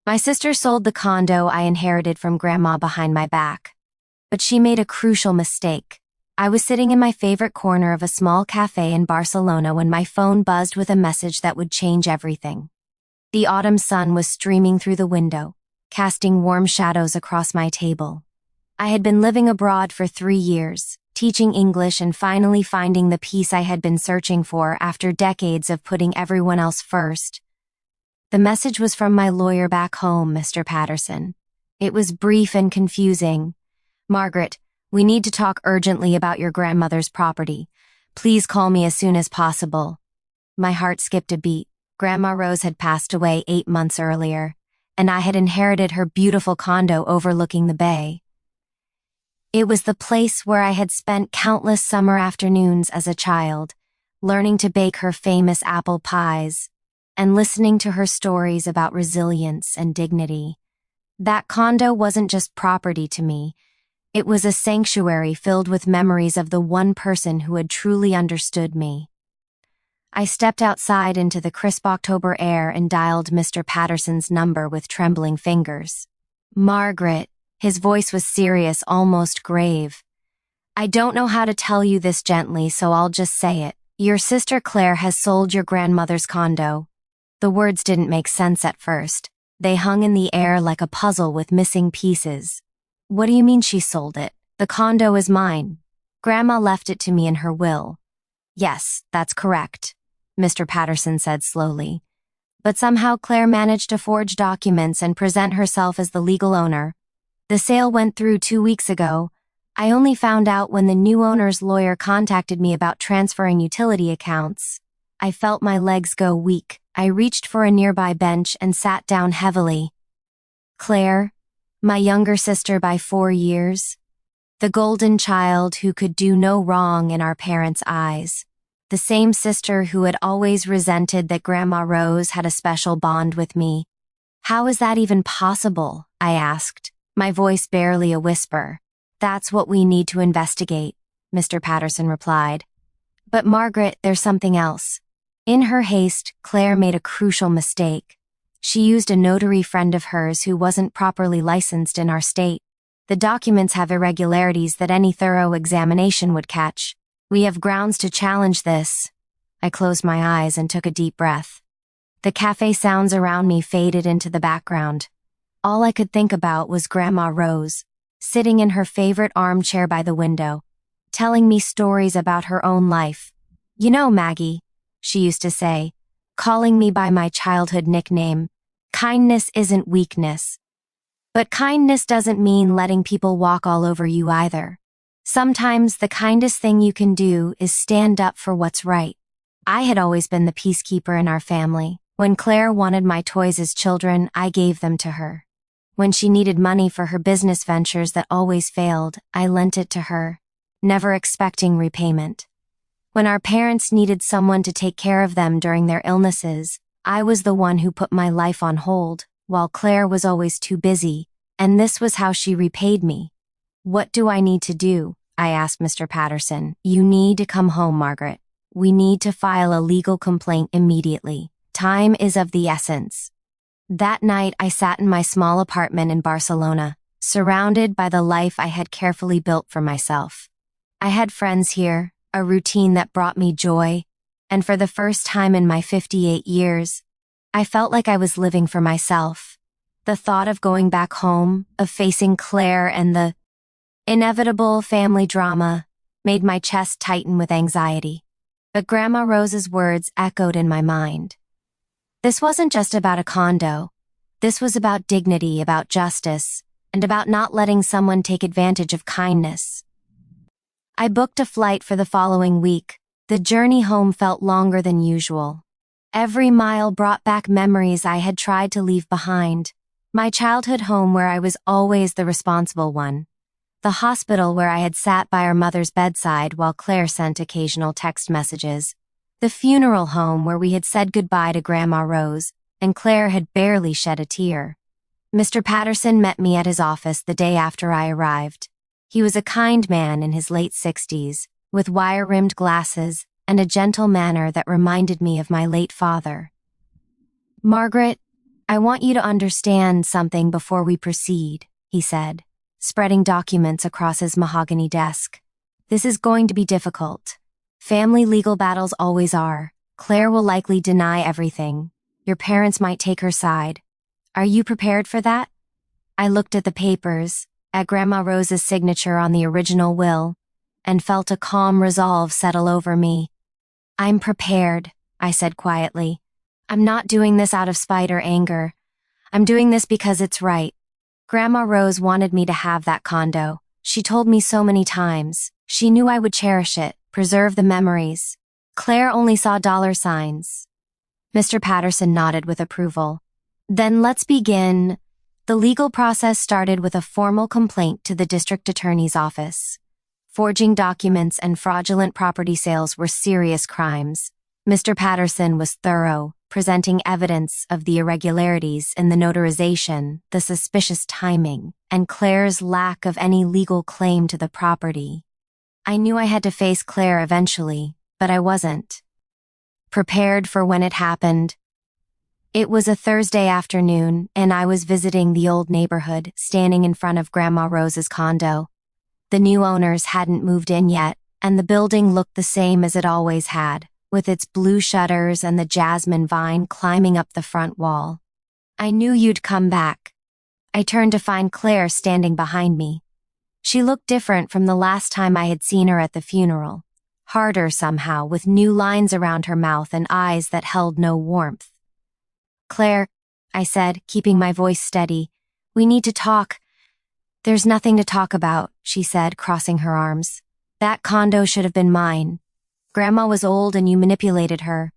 My sister sold the condo I inherited from Grandma behind my back. But she made a crucial mistake. I was sitting in my favorite corner of a small cafe in Barcelona when my phone buzzed with a message that would change everything. The autumn sun was streaming through the window, casting warm shadows across my table. I had been living abroad for 3 years, teaching English and finally finding the peace I had been searching for after decades of putting everyone else first. The message was from my lawyer back home, Mr. Patterson. It was brief and confusing. "Margaret, we need to talk urgently about your grandmother's property. Please call me as soon as possible." My heart skipped a beat. Grandma Rose had passed away 8 months earlier, and I had inherited her beautiful condo overlooking the bay. It was the place where I had spent countless summer afternoons as a child, learning to bake her famous apple pies, and listening to her stories about resilience and dignity. That condo wasn't just property to me. It was a sanctuary filled with memories of the one person who had truly understood me. I stepped outside into the crisp October air and dialed Mr. Patterson's number with trembling fingers. "Margaret," his voice was serious, almost grave. "I don't know how to tell you this gently, so I'll just say it. Your sister Claire has sold your grandmother's condo." The words didn't make sense at first. They hung in the air like a puzzle with missing pieces. "What do you mean she sold it? The condo is mine. Grandma left it to me in her will." "Yes, that's correct," Mr. Patterson said slowly. "But somehow Claire managed to forge documents and present herself as the legal owner. The sale went through 2 weeks ago. I only found out when the new owner's lawyer contacted me about transferring utility accounts." I felt my legs go weak. I reached for a nearby bench and sat down heavily. Claire, my younger sister by 4 years, the golden child who could do no wrong in our parents' eyes, the same sister who had always resented that Grandma Rose had a special bond with me. "How is that even possible?" I asked, my voice barely a whisper. "That's what we need to investigate," Mr. Patterson replied. "But Margaret, there's something else." In her haste, Claire made a crucial mistake. She used a notary friend of hers who wasn't properly licensed in our state. The documents have irregularities that any thorough examination would catch. We have grounds to challenge this. I closed my eyes and took a deep breath. The cafe sounds around me faded into the background. All I could think about was Grandma Rose, sitting in her favorite armchair by the window, telling me stories about her own life. "You know, Maggie," she used to say, calling me by my childhood nickname, "kindness isn't weakness." But kindness doesn't mean letting people walk all over you either. Sometimes the kindest thing you can do is stand up for what's right. I had always been the peacekeeper in our family. When Claire wanted my toys as children, I gave them to her. When she needed money for her business ventures that always failed, I lent it to her, never expecting repayment. When our parents needed someone to take care of them during their illnesses, I was the one who put my life on hold, while Claire was always too busy, and this was how she repaid me. "What do I need to do?" I asked Mr. Patterson. "You need to come home, Margaret. We need to file a legal complaint immediately. Time is of the essence." That night, I sat in my small apartment in Barcelona, surrounded by the life I had carefully built for myself. I had friends here, a routine that brought me joy, and for the first time in my 58 years, I felt like I was living for myself. The thought of going back home, of facing Claire and the inevitable family drama, made my chest tighten with anxiety. But Grandma Rose's words echoed in my mind. This wasn't just about a condo. This was about dignity, about justice, and about not letting someone take advantage of kindness. I booked a flight for the following week. The journey home felt longer than usual. Every mile brought back memories I had tried to leave behind. My childhood home where I was always the responsible one. The hospital where I had sat by our mother's bedside while Claire sent occasional text messages. The funeral home where we had said goodbye to Grandma Rose, and Claire had barely shed a tear. Mr. Patterson met me at his office the day after I arrived. He was a kind man in his late 60s, with wire-rimmed glasses and a gentle manner that reminded me of my late father. "Margaret, I want you to understand something before we proceed, he said, spreading documents across his mahogany desk. This is going to be difficult. Family legal battles always are. Claire will likely deny everything. Your parents might take her side. Are you prepared for that? I looked at the papers, at Grandma Rose's signature on the original will, and felt a calm resolve settle over me. I'm prepared, I said quietly. I'm not doing this out of spite or anger. I'm doing this because it's right. Grandma Rose wanted me to have that condo. She told me so many times. She knew I would cherish it, preserve the memories. Claire only saw dollar signs. Mr. Patterson nodded with approval. Then let's begin. The legal process started with a formal complaint to the district attorney's office. Forging documents and fraudulent property sales were serious crimes. Mr. Patterson was thorough, presenting evidence of the irregularities in the notarization, the suspicious timing, and Claire's lack of any legal claim to the property. I knew I had to face Claire eventually, but I wasn't prepared for when it happened. It was a Thursday afternoon, and I was visiting the old neighborhood, standing in front of Grandma Rose's condo. The new owners hadn't moved in yet, and the building looked the same as it always had, with its blue shutters and the jasmine vine climbing up the front wall. I knew you'd come back. I turned to find Claire standing behind me. She looked different from the last time I had seen her at the funeral. Harder somehow, with new lines around her mouth and eyes that held no warmth. Claire, I said, keeping my voice steady, we need to talk. There's nothing to talk about, she said, crossing her arms. That condo should have been mine. Grandma was old and you manipulated her.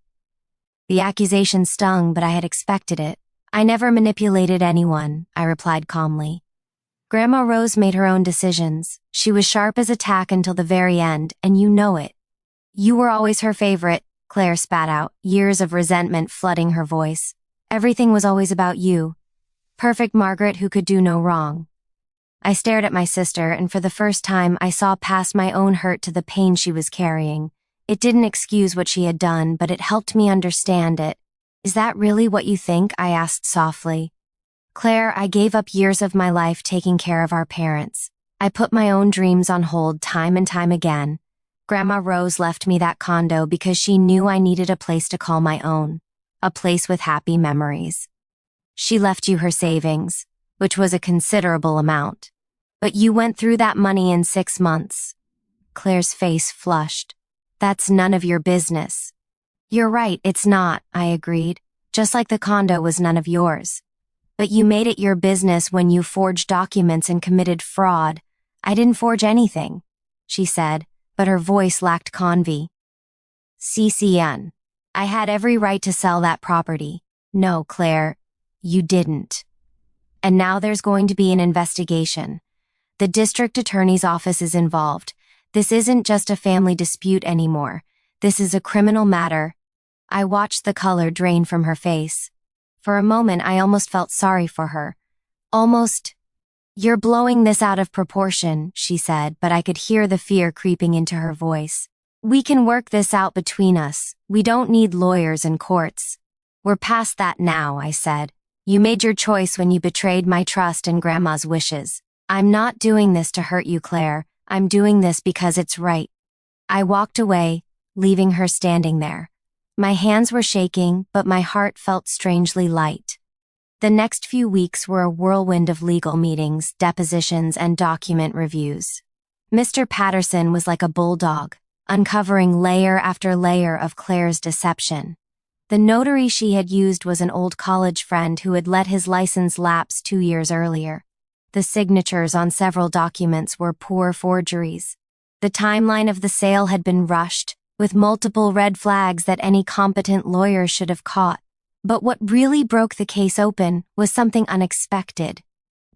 The accusation stung, but I had expected it. I never manipulated anyone, I replied calmly. Grandma Rose made her own decisions. She was sharp as a tack until the very end, and you know it. You were always her favorite, Claire spat out, years of resentment flooding her voice. Everything was always about you. Perfect Margaret who could do no wrong. I stared at my sister, and for the first time I saw past my own hurt to the pain she was carrying. It didn't excuse what she had done, but it helped me understand it. Is that really what you think? I asked softly. Claire, I gave up years of my life taking care of our parents. I put my own dreams on hold time and time again. Grandma Rose left me that condo because she knew I needed a place to call my own. A place with happy memories. She left you her savings, which was a considerable amount. But you went through that money in 6 months. Claire's face flushed. That's none of your business. You're right, it's not, I agreed. Just like the condo was none of yours. But you made it your business when you forged documents and committed fraud. I didn't forge anything, she said, but her voice lacked convey. CCN. I had every right to sell that property. No, Claire, you didn't. And now there's going to be an investigation. The district attorney's office is involved. This isn't just a family dispute anymore. This is a criminal matter. I watched the color drain from her face. For a moment, I almost felt sorry for her. Almost. You're blowing this out of proportion, she said, but I could hear the fear creeping into her voice. We can work this out between us. We don't need lawyers and courts. We're past that now, I said. You made your choice when you betrayed my trust and Grandma's wishes. I'm not doing this to hurt you, Claire. I'm doing this because it's right. I walked away, leaving her standing there. My hands were shaking, but my heart felt strangely light. The next few weeks were a whirlwind of legal meetings, depositions, and document reviews. Mr. Patterson was like a bulldog, uncovering layer after layer of Claire's deception. The notary she had used was an old college friend who had let his license lapse 2 years earlier. The signatures on several documents were poor forgeries. The timeline of the sale had been rushed, with multiple red flags that any competent lawyer should have caught. But what really broke the case open was something unexpected.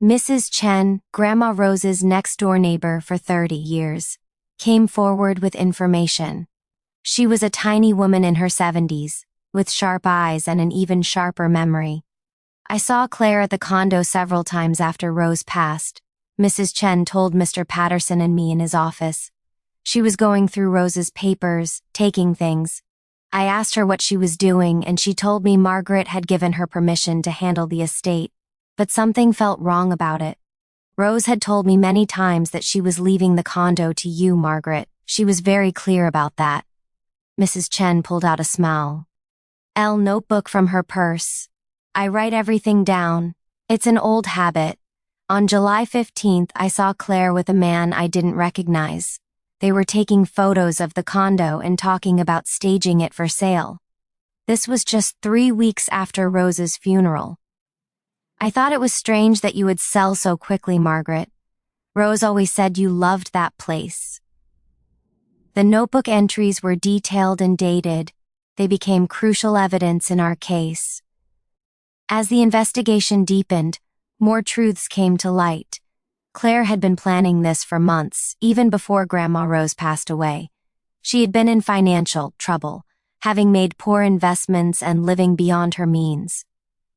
Mrs. Chen, Grandma Rose's next-door neighbor for 30 years, came forward with information. She was a tiny woman in her 70s, with sharp eyes and an even sharper memory. I saw Claire at the condo several times after Rose passed. Mrs. Chen told Mr. Patterson and me in his office. She was going through Rose's papers, taking things. I asked her what she was doing, and she told me Margaret had given her permission to handle the estate, but something felt wrong about it. Rose had told me many times that she was leaving the condo to you, Margaret. She was very clear about that. Mrs. Chen pulled out a smile. Notebook from her purse. I write everything down. It's an old habit. On July 15th, I saw Claire with a man I didn't recognize. They were taking photos of the condo and talking about staging it for sale. This was just 3 weeks after Rose's funeral. I thought it was strange that you would sell so quickly, Margaret. Rose always said you loved that place. The notebook entries were detailed and dated. They became crucial evidence in our case. As the investigation deepened, more truths came to light. Claire had been planning this for months, even before Grandma Rose passed away. She had been in financial trouble, having made poor investments and living beyond her means.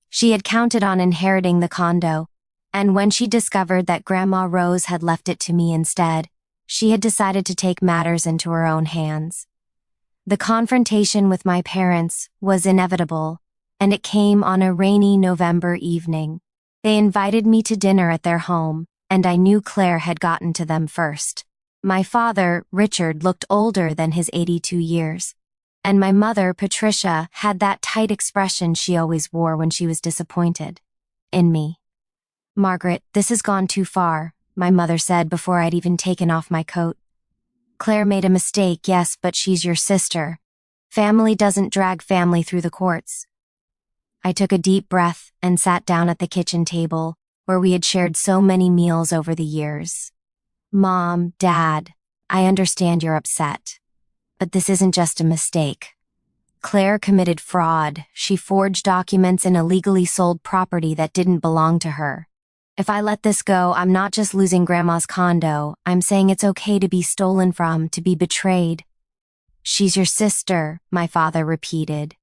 She had counted on inheriting the condo, and when she discovered that Grandma Rose had left it to me instead, she had decided to take matters into her own hands. The confrontation with my parents was inevitable, and it came on a rainy November evening. They invited me to dinner at their home, and I knew Claire had gotten to them first. My father, Richard, looked older than his 82 years. And my mother, Patricia, had that tight expression she always wore when she was disappointed in me. Margaret, this has gone too far, my mother said before I'd even taken off my coat. Claire made a mistake, yes, but she's your sister. Family doesn't drag family through the courts. I took a deep breath and sat down at the kitchen table, where we had shared so many meals over the years. Mom, Dad, I understand you're upset. But this isn't just a mistake. Claire committed fraud. She forged documents and illegally sold property that didn't belong to her. If I let this go, I'm not just losing Grandma's condo. I'm saying it's okay to be stolen from, to be betrayed. She's your sister, my father repeated,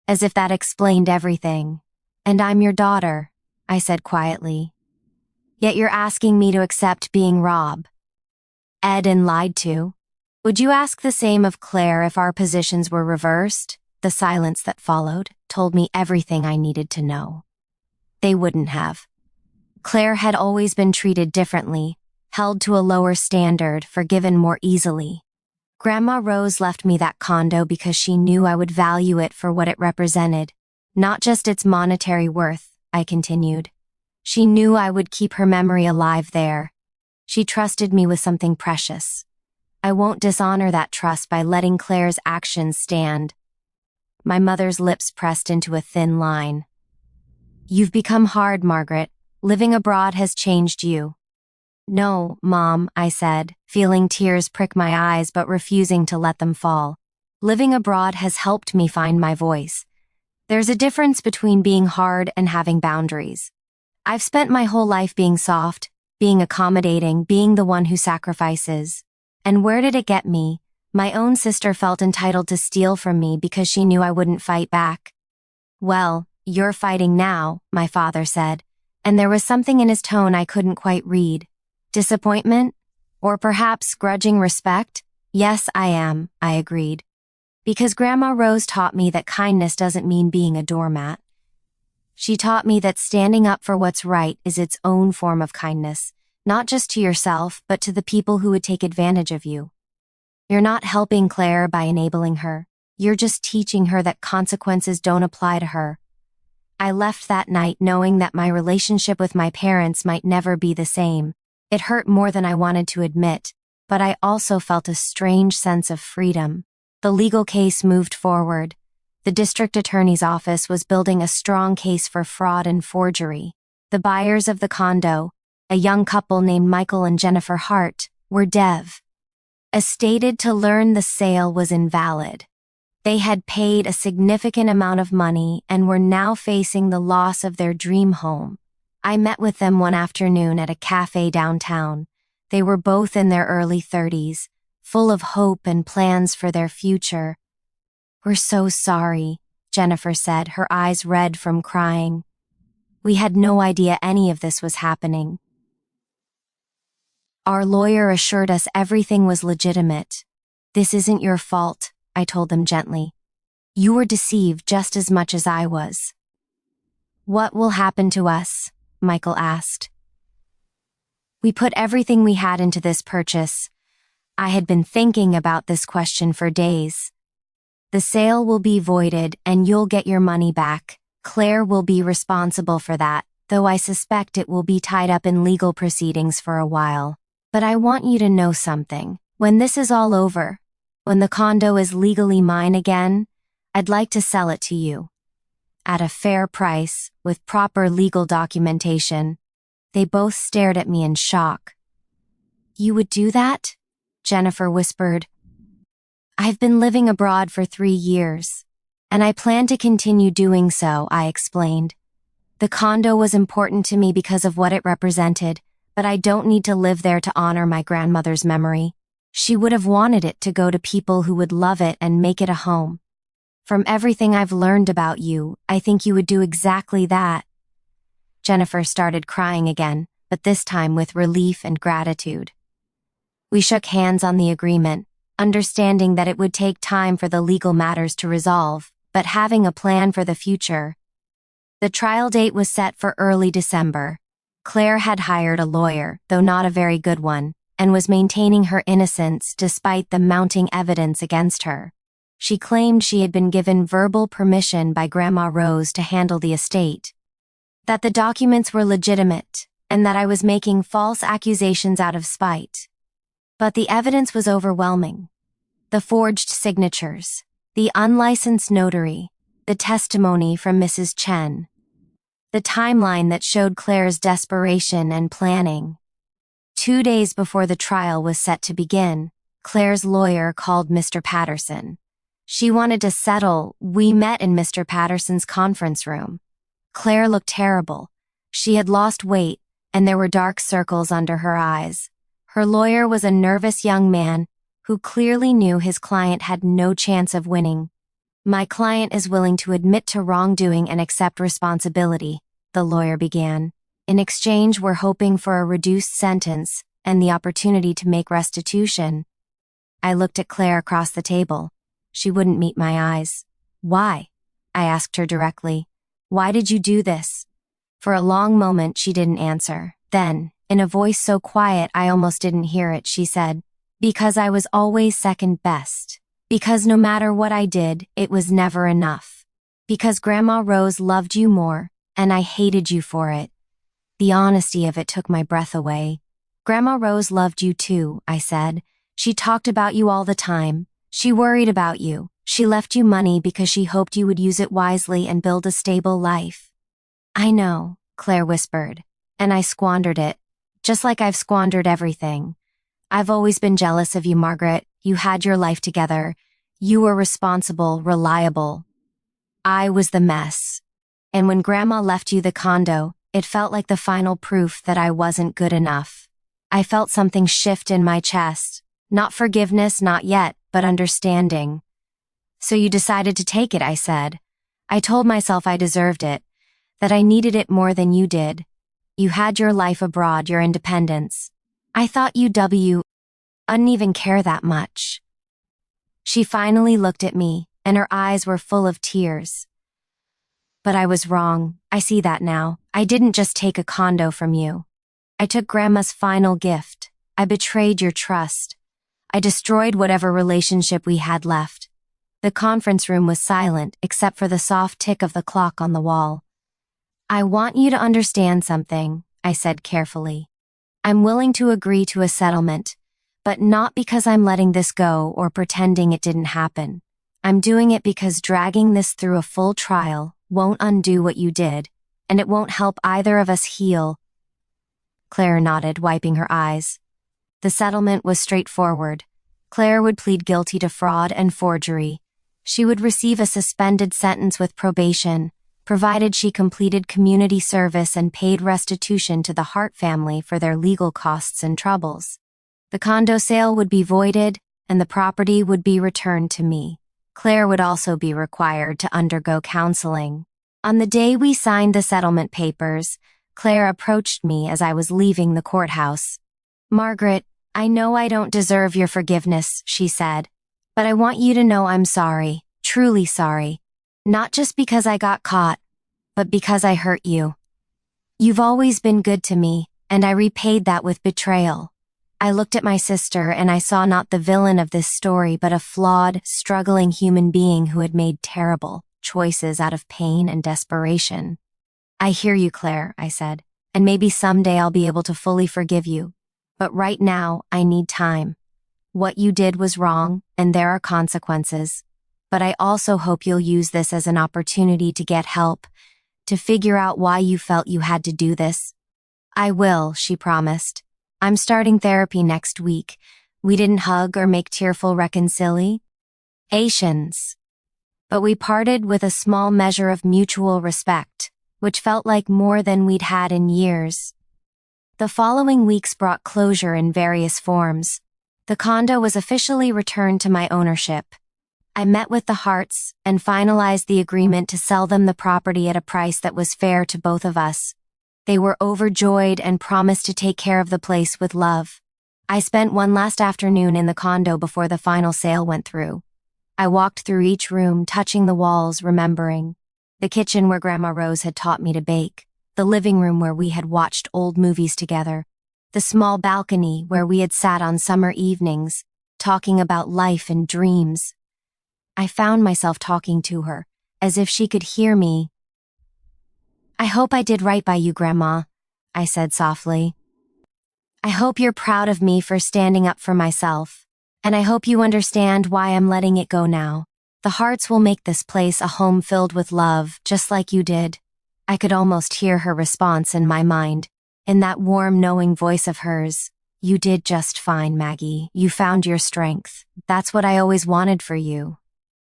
as if that explained everything. And I'm your daughter, I said quietly. Yet you're asking me to accept being Rob. Ed and lied to. Would you ask the same of Claire if our positions were reversed? The silence that followed told me everything I needed to know. They wouldn't have. Claire had always been treated differently, held to a lower standard, forgiven more easily. Grandma Rose left me that condo because she knew I would value it for what it represented, not just its monetary worth, I continued. She knew I would keep her memory alive there. She trusted me with something precious. I won't dishonor that trust by letting Claire's actions stand. My mother's lips pressed into a thin line. You've become hard, Margaret. Living abroad has changed you. No, Mom, I said, feeling tears prick my eyes but refusing to let them fall. Living abroad has helped me find my voice. There's a difference between being hard and having boundaries. I've spent my whole life being soft, being accommodating, being the one who sacrifices. And where did it get me? My own sister felt entitled to steal from me because she knew I wouldn't fight back. Well, you're fighting now, my father said, and there was something in his tone I couldn't quite read. Disappointment? Or perhaps grudging respect? Yes, I am, I agreed. Because Grandma Rose taught me that kindness doesn't mean being a doormat. She taught me that standing up for what's right is its own form of kindness, not just to yourself, but to the people who would take advantage of you. You're not helping Claire by enabling her. You're just teaching her that consequences don't apply to her. I left that night knowing that my relationship with my parents might never be the same. It hurt more than I wanted to admit, but I also felt a strange sense of freedom. The legal case moved forward. The district attorney's office was building a strong case for fraud and forgery. The buyers of the condo, a young couple named Michael and Jennifer Hart, were devastated to learn the sale was invalid. They had paid a significant amount of money and were now facing the loss of their dream home. I met with them one afternoon at a cafe downtown. They were both in their early 30s, full of hope and plans for their future. We're so sorry, Jennifer said, her eyes red from crying. We had no idea any of this was happening. Our lawyer assured us everything was legitimate. This isn't your fault, I told them gently. You were deceived just as much as I was." "What will happen to us?" Michael asked. "We put everything we had into this purchase. I had been thinking about this question for days. The sale will be voided and you'll get your money back. Claire will be responsible for that, though I suspect it will be tied up in legal proceedings for a while. But I want you to know something. When this is all over, when the condo is legally mine again, I'd like to sell it to you. At a fair price, with proper legal documentation." They both stared at me in shock. "You would do that?" Jennifer whispered. "I've been living abroad for 3 years, and I plan to continue doing so," I explained. "The condo was important to me because of what it represented, but I don't need to live there to honor my grandmother's memory. She would have wanted it to go to people who would love it and make it a home. From everything I've learned about you, I think you would do exactly that." Jennifer started crying again, but this time with relief and gratitude. We shook hands on the agreement, understanding that it would take time for the legal matters to resolve, but having a plan for the future. The trial date was set for early December. Claire had hired a lawyer, though not a very good one, and was maintaining her innocence despite the mounting evidence against her. She claimed she had been given verbal permission by Grandma Rose to handle the estate, that the documents were legitimate, and that I was making false accusations out of spite. But the evidence was overwhelming. The forged signatures, the unlicensed notary, the testimony from Mrs. Chen, the timeline that showed Claire's desperation and planning. 2 days before the trial was set to begin, Claire's lawyer called Mr. Patterson. She wanted to settle. We met in Mr. Patterson's conference room. Claire looked terrible. She had lost weight, and there were dark circles under her eyes. Her lawyer was a nervous young man who clearly knew his client had no chance of winning. "My client is willing to admit to wrongdoing and accept responsibility," the lawyer began. "In exchange, we're hoping for a reduced sentence and the opportunity to make restitution." I looked at Claire across the table. She wouldn't meet my eyes. "Why?" I asked her directly. "Why did you do this?" For a long moment she didn't answer. Then, in a voice so quiet I almost didn't hear it, she said, "Because I was always second best. Because no matter what I did, it was never enough. Because Grandma Rose loved you more, and I hated you for it." The honesty of it took my breath away. "Grandma Rose loved you too," I said. "She talked about you all the time. She worried about you. She left you money because she hoped you would use it wisely and build a stable life." "I know," Claire whispered, "and I squandered it, just like I've squandered everything. I've always been jealous of you, Margaret. You had your life together. You were responsible, reliable. I was the mess. And when Grandma left you the condo, it felt like the final proof that I wasn't good enough. I felt something shift in my chest. Not forgiveness, not yet, but understanding." "So you decided to take it," I said. "I told myself I deserved it, that I needed it more than you did. You had your life abroad, your independence. I thought you wouldn't even care that much." She finally looked at me, and her eyes were full of tears. "But I was wrong. I see that now. I didn't just take a condo from you. I took Grandma's final gift. I betrayed your trust. I destroyed whatever relationship we had left." The conference room was silent except for the soft tick of the clock on the wall. "I want you to understand something," I said carefully. "I'm willing to agree to a settlement, but not because I'm letting this go or pretending it didn't happen. I'm doing it because dragging this through a full trial won't undo what you did, and it won't help either of us heal." Claire nodded, wiping her eyes. The settlement was straightforward. Claire would plead guilty to fraud and forgery. She would receive a suspended sentence with probation, provided she completed community service and paid restitution to the Hart family for their legal costs and troubles. The condo sale would be voided, and the property would be returned to me. Claire would also be required to undergo counseling. On the day we signed the settlement papers, Claire approached me as I was leaving the courthouse. "Margaret, I know I don't deserve your forgiveness," she said, "but I want you to know I'm sorry, truly sorry. Not just because I got caught, but because I hurt you. You've always been good to me, and I repaid that with betrayal. I looked at my sister and I saw not the villain of this story but a flawed, struggling human being who had made terrible choices out of pain and desperation. I hear you, Claire, I said, and maybe someday I'll be able to fully forgive you. But right now, I need time. What you did was wrong, and there are consequences. But I also hope you'll use this as an opportunity to get help, to figure out why you felt you had to do this. I will, she promised. I'm starting therapy next week. We didn't hug or make tearful reconciliations. But we parted with a small measure of mutual respect, which felt like more than we'd had in years. The following weeks brought closure in various forms. The condo was officially returned to my ownership. I met with the Harts and finalized the agreement to sell them the property at a price that was fair to both of us. They were overjoyed and promised to take care of the place with love. I spent one last afternoon in the condo before the final sale went through. I walked through each room, touching the walls, remembering. The kitchen where Grandma Rose had taught me to bake, the living room where we had watched old movies together, the small balcony where we had sat on summer evenings, talking about life and dreams. I found myself talking to her, as if she could hear me. I hope I did right by you, Grandma, I said softly. I hope you're proud of me for standing up for myself, and I hope you understand why I'm letting it go now. The Harts will make this place a home filled with love, just like you did. I could almost hear her response in my mind, in that warm, knowing voice of hers. You did just fine, Maggie. You found your strength. That's what I always wanted for you.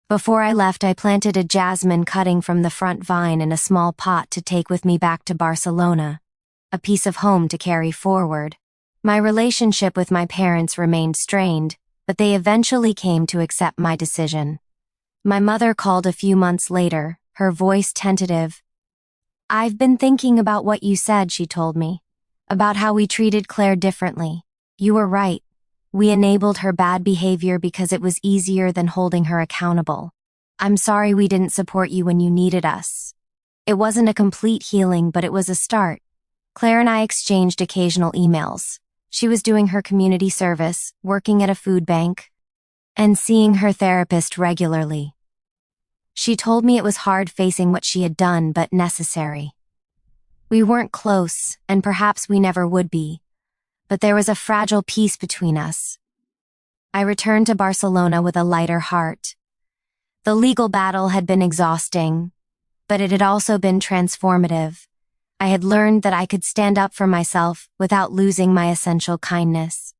Before I left, I planted a jasmine cutting from the front vine in a small pot to take with me back to Barcelona. A piece of home to carry forward. My relationship with my parents remained strained, but they eventually came to accept my decision. My mother called a few months later, her voice tentative. I've been thinking about what you said, she told me. About how we treated Claire differently. You were right. We enabled her bad behavior because it was easier than holding her accountable. I'm sorry we didn't support you when you needed us. It wasn't a complete healing, but it was a start. Claire and I exchanged occasional emails. She was doing her community service, working at a food bank, and seeing her therapist regularly. She told me it was hard facing what she had done, but necessary. We weren't close, and perhaps we never would be. But there was a fragile peace between us. I returned to Barcelona with a lighter heart. The legal battle had been exhausting, but it had also been transformative. I had learned that I could stand up for myself without losing my essential kindness.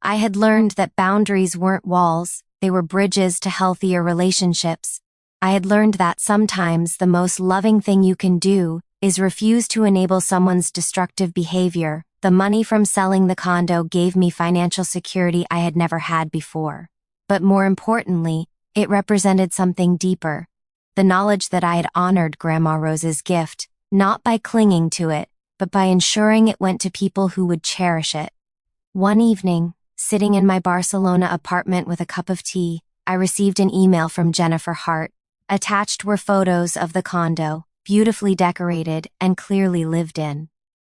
I had learned that boundaries weren't walls, they were bridges to healthier relationships. I had learned that sometimes the most loving thing you can do is refuse to enable someone's destructive behavior. The money from selling the condo gave me financial security I had never had before. But more importantly, it represented something deeper. The knowledge that I had honored Grandma Rose's gift, not by clinging to it, but by ensuring it went to people who would cherish it. One evening, sitting in my Barcelona apartment with a cup of tea, I received an email from Jennifer Hart. Attached were photos of the condo, beautifully decorated and clearly lived in.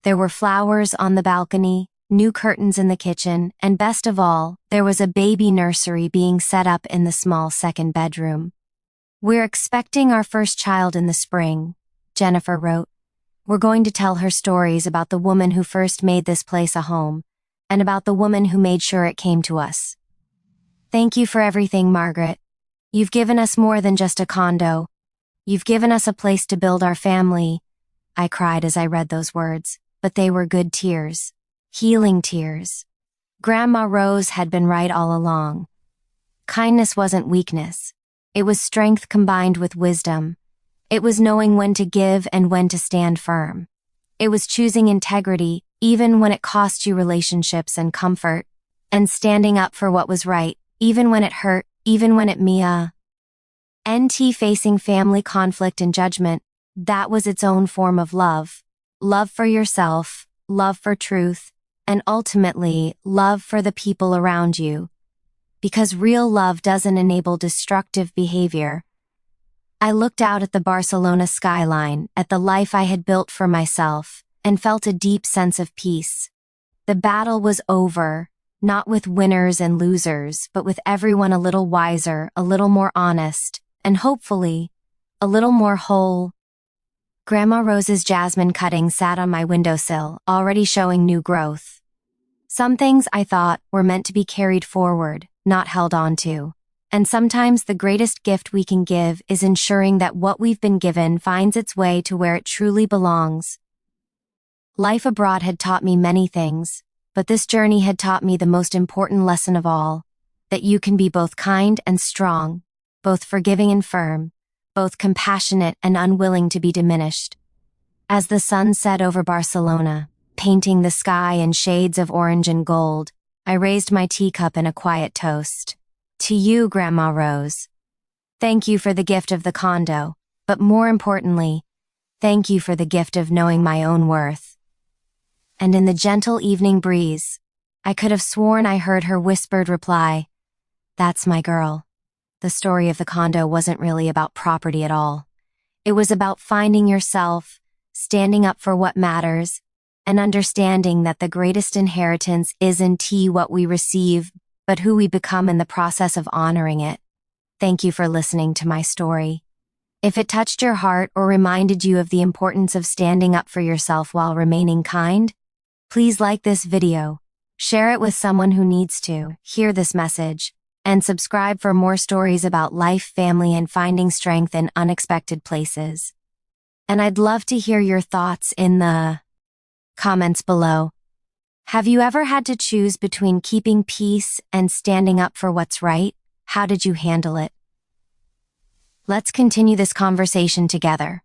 There were flowers on the balcony, new curtains in the kitchen, and best of all, there was a baby nursery being set up in the small second bedroom. We're expecting our first child in the spring, Jennifer wrote. We're going to tell her stories about the woman who first made this place a home, and about the woman who made sure it came to us. Thank you for everything, Margaret. You've given us more than just a condo. You've given us a place to build our family. I cried as I read those words, but they were good tears. Healing tears. Grandma Rose had been right all along. Kindness wasn't weakness. It was strength combined with wisdom. It was knowing when to give and when to stand firm. It was choosing integrity, even when it cost you relationships and comfort, and standing up for what was right, even when it hurt, even when it facing family conflict and judgment, that was its own form of love. Love for yourself, love for truth, and ultimately, love for the people around you. Because real love doesn't enable destructive behavior, I looked out at the Barcelona skyline, at the life I had built for myself, and felt a deep sense of peace. The battle was over, not with winners and losers, but with everyone a little wiser, a little more honest, and hopefully, a little more whole. Grandma Rose's jasmine cutting sat on my windowsill, already showing new growth. Some things, I thought, were meant to be carried forward, not held on to. And sometimes the greatest gift we can give is ensuring that what we've been given finds its way to where it truly belongs. Life abroad had taught me many things, but this journey had taught me the most important lesson of all, that you can be both kind and strong, both forgiving and firm, both compassionate and unwilling to be diminished. As the sun set over Barcelona, painting the sky in shades of orange and gold, I raised my teacup in a quiet toast. To you, Grandma Rose. Thank you for the gift of the condo, but more importantly, thank you for the gift of knowing my own worth. And in the gentle evening breeze, I could have sworn I heard her whispered reply, "That's my girl." The story of the condo wasn't really about property at all. It was about finding yourself, standing up for what matters, and understanding that the greatest inheritance isn't what we receive, but who we become in the process of honoring it. Thank you for listening to my story. If it touched your heart or reminded you of the importance of standing up for yourself while remaining kind, please like this video, share it with someone who needs to hear this message, and subscribe for more stories about life, family, and finding strength in unexpected places. And I'd love to hear your thoughts in the comments below. Have you ever had to choose between keeping peace and standing up for what's right? How did you handle it? Let's continue this conversation together.